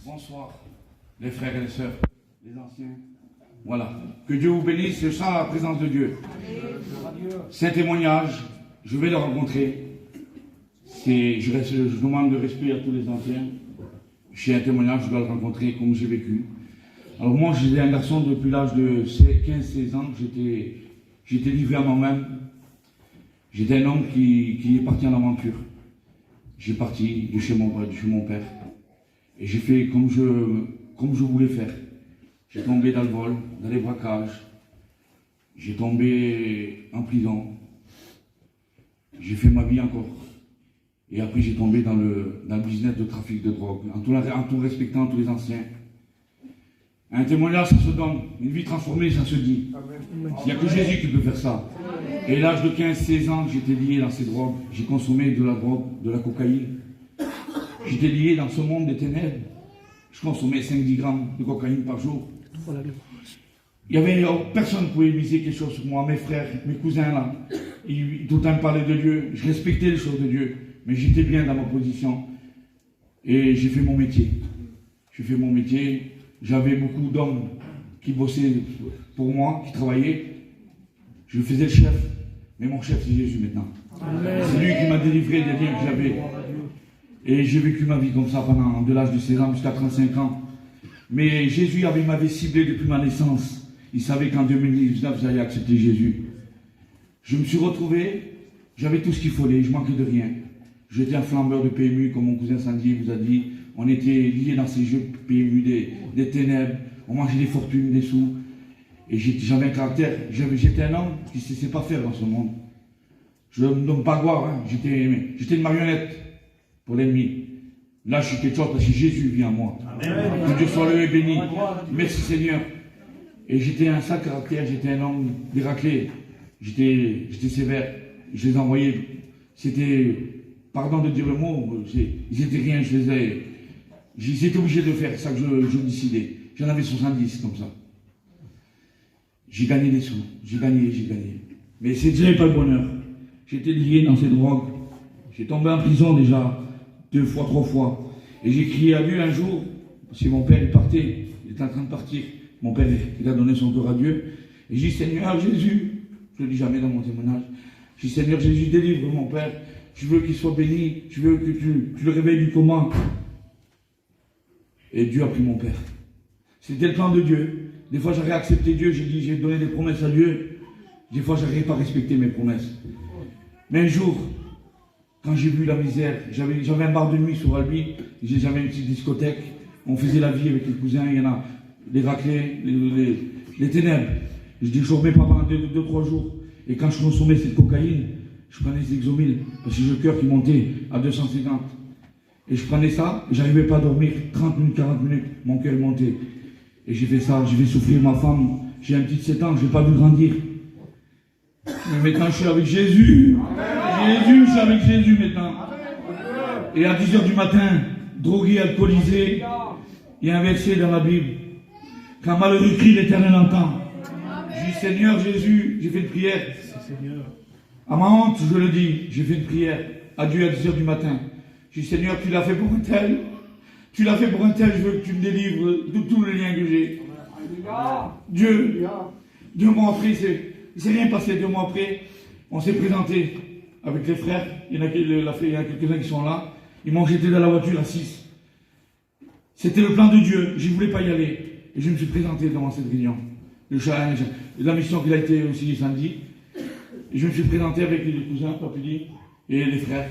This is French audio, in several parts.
Bonsoir, les frères et les sœurs, les anciens. Voilà. Que Dieu vous bénisse, je sens la présence de Dieu. C'est un témoignage, je vais le rencontrer. Je demande de respect à tous les anciens. J'ai un témoignage, je dois le rencontrer comme j'ai vécu. Alors moi, j'étais un garçon depuis l'âge de 15-16 ans, j'étais livré à moi-même. J'étais un homme qui est parti en aventure. J'ai parti de chez mon père. Et j'ai fait comme je voulais faire. J'ai tombé dans le vol, dans les braquages. J'ai tombé en prison. J'ai fait ma vie encore. Et après, j'ai tombé dans le business de trafic de drogue, en tout respectant tous les anciens. Un témoignage, ça se donne. Une vie transformée, ça se dit. Il n'y a que Jésus qui peut faire ça. Et à l'âge de 15-16 ans, j'étais lié dans ces drogues. J'ai consommé de la drogue, de la cocaïne. J'étais lié dans ce monde des ténèbres. Je consommais 5-10 grammes de cocaïne par jour. Personne ne pouvait miser quelque chose sur moi. Mes frères, mes cousins là, tout le temps parlaient de Dieu. Je respectais les choses de Dieu. Mais j'étais bien dans ma position. Et j'ai fait mon métier. J'ai fait mon métier. J'avais beaucoup d'hommes qui bossaient pour moi, qui travaillaient. Je faisais le chef. Mais mon chef, c'est Jésus maintenant. C'est lui qui m'a délivré des liens que j'avais. Et j'ai vécu ma vie comme ça pendant de l'âge de 16 ans jusqu'à 35 ans. Mais Jésus m'avait ciblé depuis ma naissance. Il savait qu'en 2019, j'allais accepter Jésus. Je me suis retrouvé, j'avais tout ce qu'il fallait, je manquais de rien. J'étais un flambeur de PMU, comme mon cousin Sandy vous a dit. On était liés dans ces jeux PMU des ténèbres. On mangeait des fortunes, des sous. Et j'avais un caractère. J'étais un homme qui ne sait pas faire dans ce monde. Je ne me donne pas gloire. Hein. J'étais une marionnette pour l'ennemi. Là, je suis quelque chose parce que Jésus vient à moi. Amen. Que Dieu soit loué et béni. Merci Seigneur. Et j'étais un sale caractère. J'étais un homme déraclé. J'étais sévère. Je les envoyais. C'était... Pardon de dire le mot, ils n'étaient rien, j'étais obligé de faire ça que je décidais. J'en avais 70 comme ça. J'ai gagné des sous, j'ai gagné. Mais c'est déjà pas le bonheur. J'étais lié dans ces drogues. J'ai tombé en prison déjà 2 fois, 3 fois. Et j'ai crié à Dieu un jour, parce que mon père il partait, il était en train de partir. Mon père il a donné son cœur à Dieu. Et j'ai dit Seigneur Jésus, je ne le dis jamais dans mon témoignage, j'ai dit Seigneur Jésus, délivre mon père. Je veux qu'il soit béni, je veux que tu le réveilles du coma. Et Dieu a pris mon père. C'était le plan de Dieu. Des fois, j'aurais accepté Dieu, j'ai donné des promesses à Dieu. Des fois, je n'aurais pas respecté mes promesses. Mais un jour, quand j'ai vu la misère, j'avais un bar de nuit sur Albi, j'avais une petite discothèque, on faisait la vie avec les cousins, il y en a les raclés, les ténèbres. Je dormais pas pendant 2-3 jours. Et quand je consommais cette cocaïne, je prenais des Exomil, parce que j'ai le cœur qui montait à 250. Et je prenais ça, et j'arrivais pas à dormir 30 minutes, 40 minutes, mon cœur montait. Et j'ai fait ça, j'ai fait souffrir ma femme. J'ai un petit de 7 ans, je n'ai pas vu grandir. Mais maintenant, je suis avec Jésus. Je suis avec Jésus maintenant. Et à 10 h du matin, drogué, alcoolisé, il y a un verset dans la Bible. Quand malheureux crie, l'Éternel entend. Je dis, Seigneur Jésus, j'ai fait une prière. À ma honte, je le dis, j'ai fait une prière à Dieu à 10 h du matin. Je dis, Seigneur, tu l'as fait pour un tel. Tu l'as fait pour un tel, je veux que tu me délivres de tous les liens que j'ai. Dieu, 2 mois après, il ne s'est rien passé. 2 mois après, on s'est présenté avec les frères. Il y en a quelques-uns qui sont là. Ils m'ont jeté dans la voiture à 6. C'était le plan de Dieu. Je ne voulais pas y aller. Et je me suis présenté devant cette réunion. Le challenge, la mission qu'il a été aussi samedi. Et je me suis présenté avec les cousins, Papili, et les frères.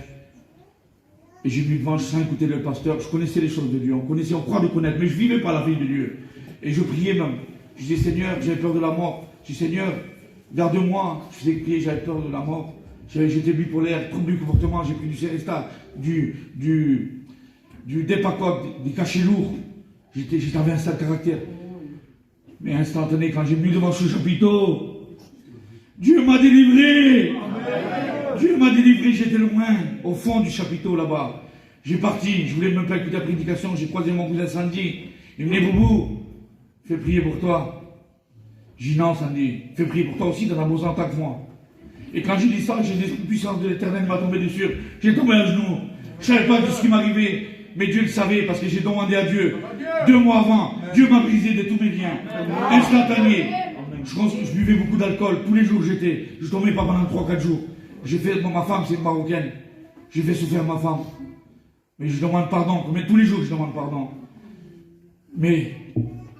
Et j'ai bu devant, sans écouter le pasteur. Je connaissais les choses de Dieu. On croit les connaître, mais je ne vivais pas la vie de Dieu. Et je priais même. Je disais, Seigneur, j'avais peur de la mort. Je dis, Seigneur, garde-moi. Je faisais prier, j'avais peur de la mort. J'étais bipolaire, trouble du comportement. J'ai pris du Célestat, du Depakote, des cachets lourds. J'avais un sale caractère. Mais instantané, quand j'ai mis devant ce chapiteau, Dieu m'a délivré. Amen. Dieu m'a délivré, j'étais loin, au fond du chapiteau là-bas. J'ai parti, je voulais même pas écouter la prédication, j'ai croisé mon cousin Sandy. Il me dit, Boubou, fais prier pour toi. J'ai dit, non Sandy, fais prier pour toi aussi, t'en as besoin en tant que moi. Et quand j'ai dit ça, j'ai des puissances de l'Éternel m'a tombé dessus. J'ai tombé à genoux, je savais pas de ce qui m'arrivait. Mais Dieu le savait parce que j'ai demandé à Dieu. 2 mois avant, Dieu m'a brisé de tous mes liens. Instantané. Je buvais beaucoup d'alcool. Tous les jours je ne dormais pas pendant 3-4 jours. J'ai fait, ma femme c'est une Marocaine. J'ai fait souffrir ma femme. Mais je demande pardon. Mais tous les jours je demande pardon. Mais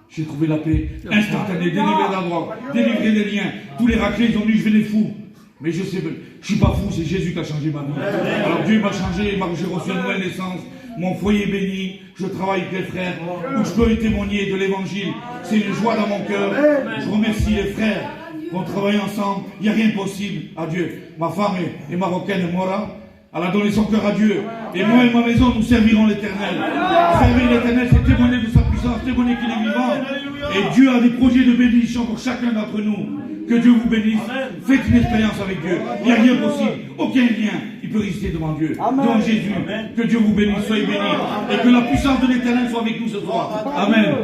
j'ai trouvé la paix instantanée, délivré de la drogue, délivré des liens. Tous les raclés, ils ont dit je vais les fous. Mais je sais, je suis pas fou, c'est Jésus qui a changé ma vie. Alors Dieu m'a changé, j'ai reçu une nouvelle naissance, mon foyer est béni, je travaille avec les frères, où je peux témoigner de l'évangile. C'est une joie dans mon cœur. Je remercie les frères qu'on travaille ensemble. Il n'y a rien de possible à Dieu. Ma femme est marocaine, Mora. Elle a donné son cœur à Dieu. Et moi et ma maison, nous servirons l'Éternel. Servir l'Éternel, c'est témoigner de sa puissance, témoigner qu'il est vivant. Et Dieu a des projets de bénédiction pour chacun d'entre nous. Que Dieu vous bénisse. Faites une expérience avec Dieu. Il n'y a rien possible. Aucun lien. Il peut résister devant Dieu. Devant Jésus. Que Dieu vous bénisse. Soyez bénis. Et que la puissance de l'Éternel soit avec nous ce soir. Amen.